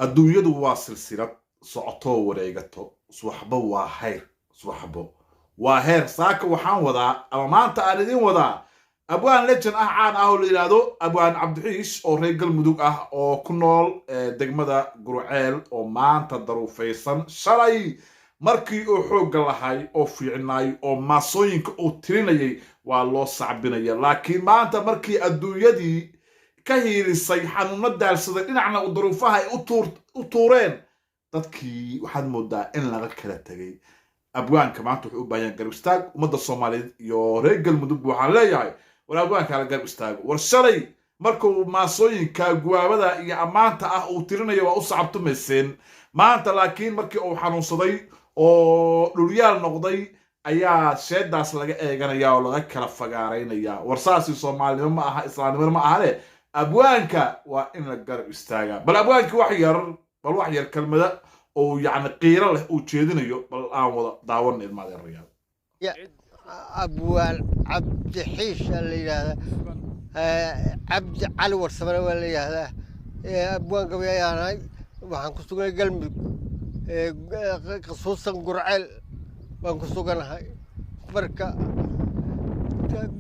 adduunyadu waa silsilad socotoo wareegato subaxba waa hayr subaxbo waa heer saaka waxaan wadaa ama maanta aan idin wadaa abwaan legend ah caan ah oo la yiraahdo abwaan cabdixiish oo reer galmudug ah oo ku nool degmada Gurceel oo maanta daruufaysan shalay markii uu xoog lahay oo fiicnay oo maasooyinka uu tirinayay waa loo sacbinaya laakiin maanta markii adduunyadii ka hiilisay xanuuna daalsaday dhinacna u daruufaha ay u tuureen dadkii waxaad moodaa in laga kala tagay abwaanka maanta wuxuu u baahan garab istaag ummadda Soomaaliyeed iyo reer galmudug waxaan leeyahay war abwaanka la garab istaago war shalay markuu maasooyinka guwaabada iyo amaanta ah uu tirinayo waa u sacabtumayseen maanta laakiin markii uu xanuunsaday oo dhulyaal noqday ayaa sheedaas laga eeganaya oo laga kala fagaareynaya war saasi Soomaalnimo ma aha islaamnimo ma aha abwaanka waa in la garab istaaga bal abwaanka wax yar kalmada oo yani qiiro leh uu jeedinayo bal aan wada daawan ilmaad riyaad يا أبوال عبد حيش اللي هذا عبد علي ورسمنا اللي هذا أبوال قبيا أنا وحنكسو قلبي خصوصا قرعل وحنكسو قلنا هاي بركة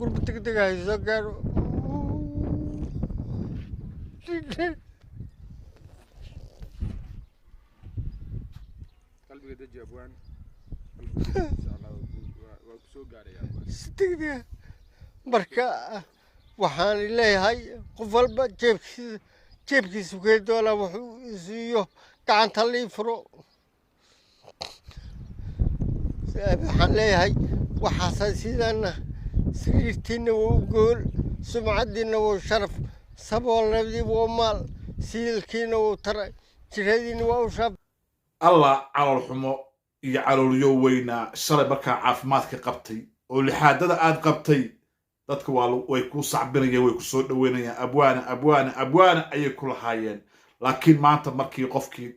قرب تك هاي زكار قلبي قد جا أبوان ستة بركة وحان الله هاي قفل جيبكي سكيت ولا وحيو كان تلي فرو وحان الله هاي وحاسسينا سريرتنا وقول سمعتنا وشرف سبول نبدي ومال سيلكينا وترى جريدنا وشرف الله على الحمو iyo caloolyo weyna shalay markaa caafimaadka qabtay oo lixaadada aad qabtay dadka way ku sacbinayeen way ku soo dhaweynayaan abwaana ayay ku lahaayeen laakiin maanta markii qofkii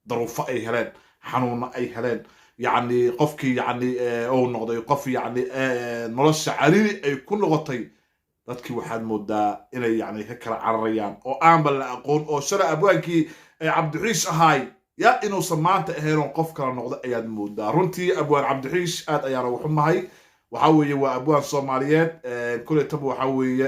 daruufo ay heleen xanuuna ay heleen yani qofkii yani oo noqday qof yani nolosha cariiri ay ku noqotay dadkii waxaad moodaa inay yani ka kala cararayaan oo aanba la aqoon oo shalay abwaankii cabdixiish ahaay يا إنه سمعت هيرون قف كلا نقطة أياد مودا رنتي أبوان عبد الحيش آد أيانا وحمهاي وحوي وأبوان صوماليات كل تبو حوي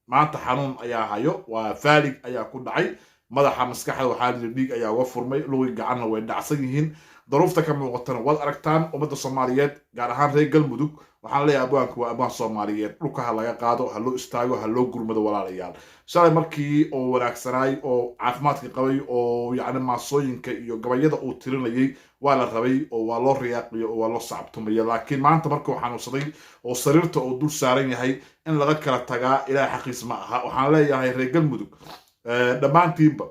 مع تحنون أيا هايو وفالق أيا كل عي ماذا حمسكحة وحال البيج أيا وفر مي لو يجعلنا ويدعسيهن ظروفتك كم وقتنا والأركتان ومدة الصوماليات قارهان رجال مدوك waxaan leeyahay abwaanku waa abwaan Soomaaliyeed dhulka laga qaado halo istaago halo gurmado walaalayaal shalay markii oo wanaagsanay oo caafimaadka qabay oo yaani maasooyinka iyo gabayada uu tirinayay waa la rabay oo waa loo riyaaqay oo waa loo sacabtumay laakiin maanta markuu xanuunsaday oo sariirta uu dul saaran yahay in laga kala tagaa ilaa xaqiis ma aha waxaan leeyahay reer galmudug dhamaantiinba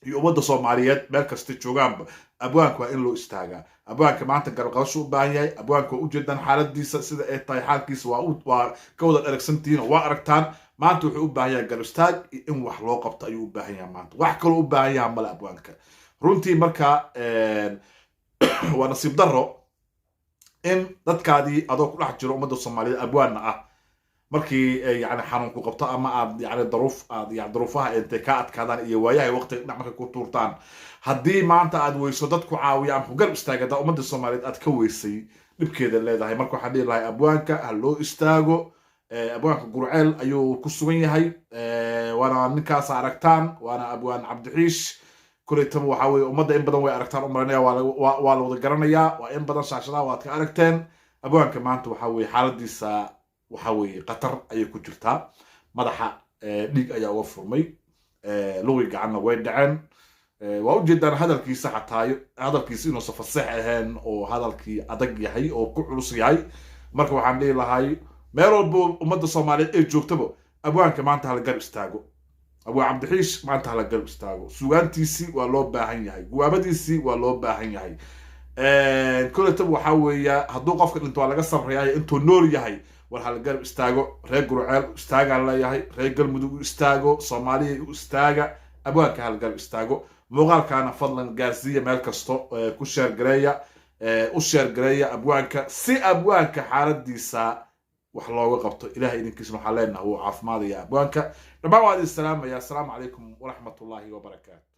iyo ummadda Soomaaliyeed meel kasta joogaanba abwaanku waa in loo istaagaa abwaanka maanta garqasho u baahan yahay abwaanku u jeedan xaaladiisa sida ay tahay xaalkiisa waa ka wada dharagsantiin waa aragtaan maanta wuxuu u baahan yahay gar istaag in wax loo qabto ayuu u baahan yahay maanta wax kale u baahan yahay mal abwaanka runtii marka waa nasiib darro in dadkaadii adoo ku dhex jiro ummadda Soomaaliyeed abwaanna ah markii yani xanuun ku qabto ama aad yani daruufaha intay ka adkaadaan iyo waayahay waqti dhacmarka ku tuurtaan haddii maanta aad weyso dad ku caawiya ama ku garab istaagada ummadda Soomaaliyeed aad ka weysay dhibkeeda leedahay marka waxaan dhihi lahay abwaanka ha loo istaago abwaanka Gurceel ayuu ku sugan yahay waana ninkaas aragtaan waana abwaan Cabdixiish kuleetaba waxa weeye ummadda in badan way aragtaan u maranaya waa la wada garanayaa waa in badan shaashadaha waad ka aragteen abwaanka maanta waxa weeye xaaladiisa waxa weeye qatar ayay ku jirtaa madaxa dhiig ayaa uga furmay luqi gacanna way dhaceen waa u jeedaan hadalkiisa xataa hadalkiisa inuu fasax ahaan oo hadalkii adag yahay oo ku culus yahay marka waxaan dhihi lahay meel walba ummadda Soomaaliyeed ay joogtaba abwaanka maanta hala garab istaago abwaan Cabdixiish maanta hala garab istaago suugaantiisii waa loo baahan yahay guwaabadiisii waa loo baahan yahay kuleetaba waxa weeye hadduu qofka dhinto waa laga sarreeyaa intuu nool yahay والحال قلب استاجو رجل عيال استاج على ياهي رجل مدو استاجو صومالي استاجا أبوك هالقلب استاجو مغال كان فضلا جازية مالكستو كشر جريا أشر جريا أبوك سي أبوك حالة ديسا وحلا وقبته إلهي إنك اسمه حالنا هو عاف ماضي يا أبوك ربنا السلام يا السلام عليكم ورحمة الله وبركاته.